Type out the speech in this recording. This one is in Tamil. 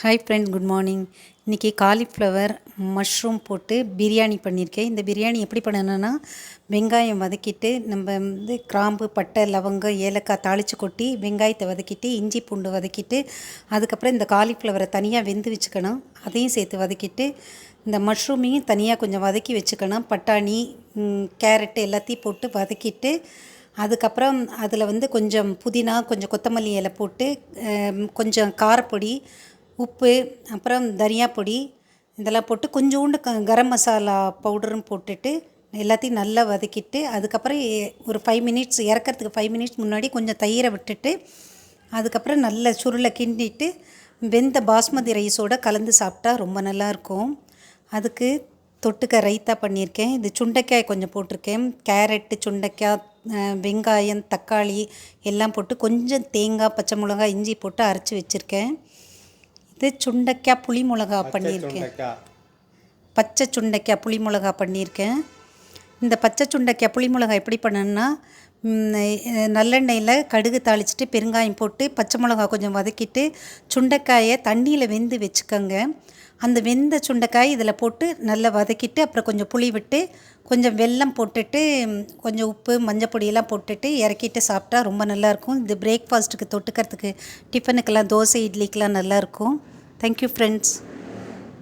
Hi friend, good morning. இன்றைக்கி காலிஃப்ளவர் மஷ்ரூம் போட்டு பிரியாணி பண்ணியிருக்கேன். இந்த பிரியாணி எப்படி பண்ணணுன்னா, வெங்காயம் வதக்கிட்டு நம்ம கிராம்பு, பட்டை, லவங்கம், ஏலக்காய் தாளித்து கொட்டி வெங்காயத்தை வதக்கிட்டு இஞ்சி பூண்டு வதக்கிட்டு அதுக்கப்புறம் இந்த காலிஃப்ளவரை தனியாக வெந்து வச்சுக்கணும். அதையும் சேர்த்து வதக்கிட்டு இந்த மஷ்ரூமையும் தனியாக கொஞ்சம் வதக்கி வச்சுக்கணும். பட்டாணி, கேரட்டு எல்லாத்தையும் போட்டு வதக்கிட்டு அதுக்கப்புறம் அதில் கொஞ்சம் புதினா, கொஞ்சம் கொத்தமல்லி இலை போட்டு கொஞ்சம் காரப்பொடி, உப்பு, அப்புறம் தனியா பொடி இதெல்லாம் போட்டு கொஞ்சோண்டு கரம் மசாலா பவுடரும் போட்டுட்டு எல்லாத்தையும் நல்லா வதக்கிட்டு அதுக்கப்புறம் ஒரு 5 மினிட்ஸ் இறக்கிறதுக்கு 5 மினிட்ஸ் முன்னாடி கொஞ்சம் தயிரை விட்டுட்டு அதுக்கப்புறம் நல்ல சுருளை கிண்டிட்டு வெந்த பாஸ்மதி ரைஸோடு கலந்து சாப்பிட்டா ரொம்ப நல்லாயிருக்கும். அதுக்கு தொட்டுக்க ரைத்தா பண்ணியிருக்கேன். இது சுண்டைக்காய் கொஞ்சம் போட்டிருக்கேன். கேரட்டு, சுண்டைக்காய், வெங்காயம், தக்காளி எல்லாம் போட்டு கொஞ்சம் தேங்காய், பச்சை மிளகாய், இஞ்சி போட்டு அரைச்சி வச்சுருக்கேன். இது சுண்டைக்காய் புளி மிளகா பண்ணியிருக்கேன். பச்சை சுண்டைக்காய் புளி மிளகா பண்ணியிருக்கேன். இந்த பச்சை சுண்டைக்காய் புளி மிளகா எப்படி பண்ணணுன்னா, நல்லெண்ணெயில் கடுகு தாளிச்சிட்டு பெருங்காயம் போட்டு பச்சை மிளகா கொஞ்சம் வதக்கிட்டு சுண்டைக்காயை தண்ணியில் வெந்து வச்சுக்கோங்க. அந்த வெந்த சுண்டைக்காய் இதில் போட்டு நல்லா வதக்கிட்டு அப்புறம் கொஞ்சம் புளி விட்டு கொஞ்சம் வெல்லம் போட்டுட்டு கொஞ்சம் உப்பு, மஞ்சள் பொடியெல்லாம் போட்டுட்டு இறக்கிட்டு சாப்பிட்டா ரொம்ப நல்லாயிருக்கும். இது பிரேக்ஃபாஸ்ட்டுக்கு தொட்டுக்கிறதுக்கு, டிஃபனுக்கெல்லாம், தோசை, இட்லிக்கெலாம் நல்லாயிருக்கும். Thank you friends.